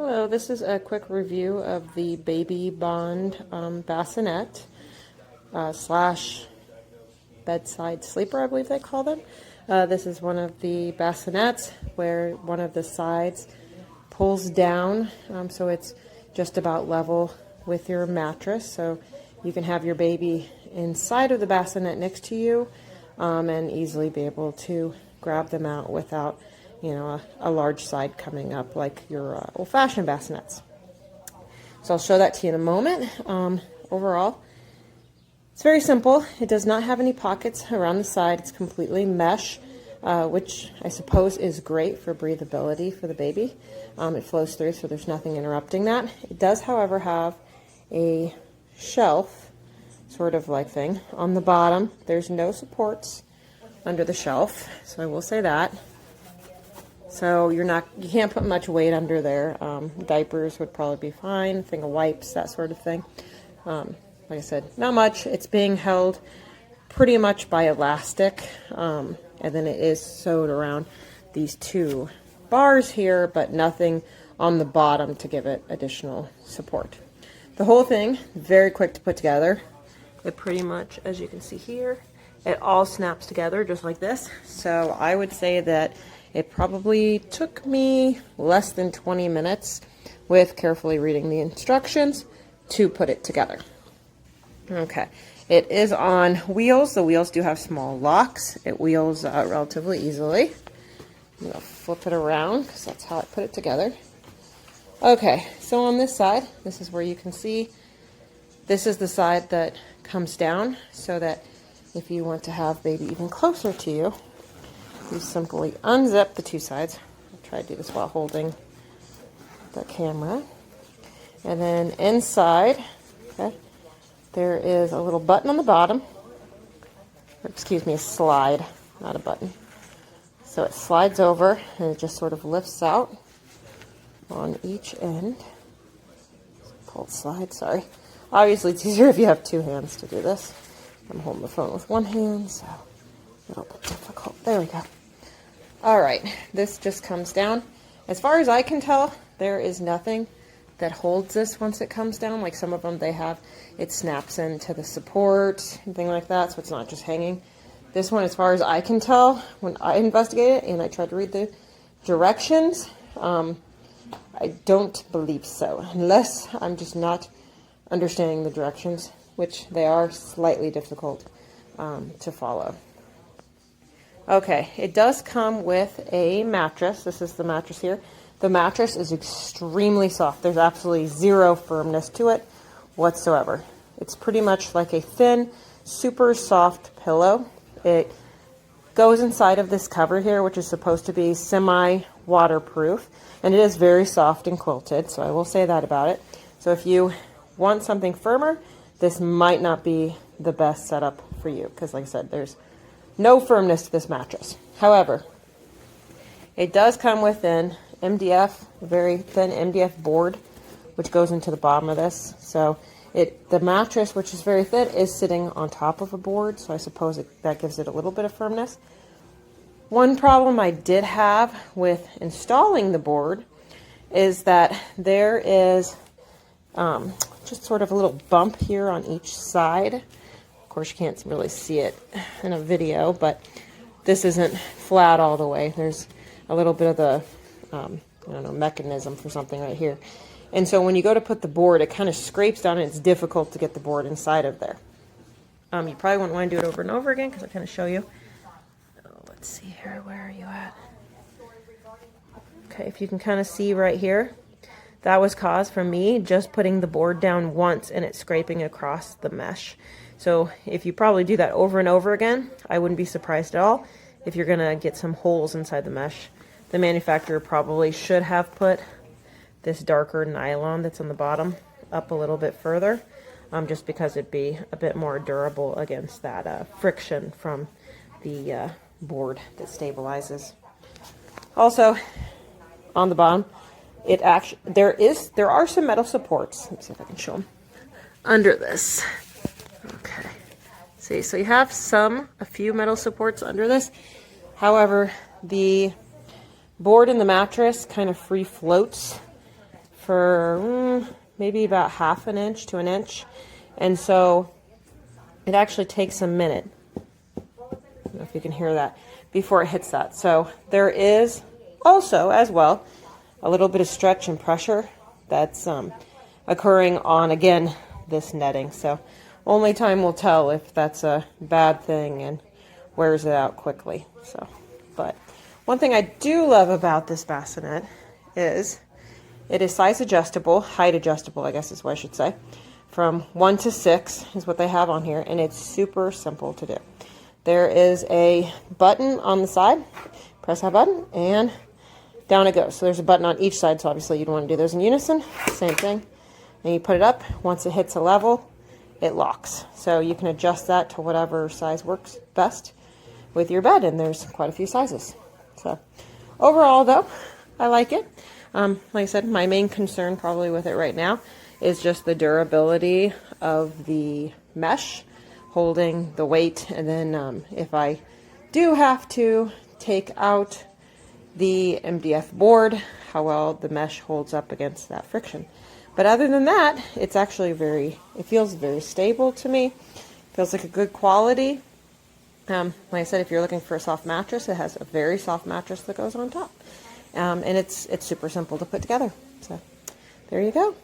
Hello, this is a quick review of the BabyBond bassinet slash bedside sleeper, I believe they call them. This is one of the bassinets where one of the sides pulls down, so it's just about level with your mattress. So you can have your baby inside of the bassinet next to you and easily be able to grab them out without a large side coming up like your old-fashioned bassinets. So I'll show that to you in a moment. Overall, it's very simple. It does not have any pockets around the side. It's completely mesh, which I suppose is great for breathability for the baby. It flows through, so there's nothing interrupting that. It does, however, have a shelf sort of like thing on the bottom. There's no supports under the shelf, so I will say that. So you can't put much weight under there. Diapers would probably be fine, thing of wipes, that sort of thing. Like I said, not much. It's being held pretty much by elastic, and then it is sewed around these two bars here, but nothing on the bottom to give it additional support. The whole thing, very quick to put together. It pretty much, as you can see here, it all snaps together just like this. So I would say that it probably took me less than 20 minutes with carefully reading the instructions to put it together. Okay, it is on wheels. The wheels do have small locks. It wheels relatively easily. I'm going to flip it around because that's how I put it together. Okay, so on this side, this is where you can see this is the side that comes down, so that if you want to have baby even closer to you, you simply unzip the two sides. I'll try to do this while holding the camera. And then inside, okay, there is a little button on the bottom. Or excuse me, a slide, not a button. So it slides over and it just sort of lifts out on each end. Pull the slide, sorry. Obviously it's easier if you have two hands to do this. I'm holding the phone with one hand, so a little bit difficult. There we go. All right, this just comes down. As far as I can tell, there is nothing that holds this once it comes down. Like some of them, they have, it snaps into the support and things like that, so it's not just hanging. This one, as far as I can tell, when I investigated it and I tried to read the directions, I don't believe so, unless I'm just not understanding the directions, which they are slightly difficult to follow. Okay, it does come with a mattress. This is the mattress here. The mattress is extremely soft. There's absolutely zero firmness to it whatsoever. It's pretty much like a thin, super soft pillow. It goes inside of this cover here, which is supposed to be semi-waterproof, and it is very soft and quilted, so I will say that about it. So if you want something firmer, this might not be the best setup for you, because like I said, there's no firmness to this mattress. However, it does come with an MDF, a very thin MDF board, which goes into the bottom of this. So the mattress, which is very thin, is sitting on top of a board, so I suppose that gives it a little bit of firmness. One problem I did have with installing the board is that there is just sort of a little bump here on each side. Of course, you can't really see it in a video, but this isn't flat all the way. There's a little bit of the, I don't know, mechanism for something right here. And so when you go to put the board, it kind of scrapes down and it's difficult to get the board inside of there. You probably wouldn't want to do it over and over again because I kind of show you. Oh, let's see here, where are you at? Okay, if you can kind of see right here, that was caused from me just putting the board down once and it scraping across the mesh. So if you probably do that over and over again, I wouldn't be surprised at all if you're gonna get some holes inside the mesh. The manufacturer probably should have put this darker nylon that's on the bottom up a little bit further, just because it'd be a bit more durable against that friction from the board that stabilizes. Also, on the bottom, there are some metal supports. Let me see if I can show them under this. Okay, see, so you have a few metal supports under this. However, the board in the mattress kind of free floats for maybe about half an inch to an inch. And so it actually takes a minute. I don't know if you can hear that before it hits that. So there is also, as well, a little bit of stretch and pressure that's occurring on, again, this netting. So only time will tell if that's a bad thing and wears it out quickly. So, but one thing I do love about this bassinet is it is size adjustable, height adjustable, I guess is what I should say. From 1 to 6 is what they have on here, and it's super simple to do. There is a button on the side. Press that button, and down it goes. So there's a button on each side, so obviously you'd want to do those in unison. Same thing. And you put it up. Once it hits a level, it locks. So you can adjust that to whatever size works best with your bed, and there's quite a few sizes. So overall, though, I like it. Like I said, my main concern probably with it right now is just the durability of the mesh holding the weight, and then if I do have to take out the MDF board, how well the mesh holds up against that friction. But other than that, it's actually it feels very stable to me. Feels like a good quality. Like I said, if you're looking for a soft mattress, it has a very soft mattress that goes on top. And it's super simple to put together. So there you go.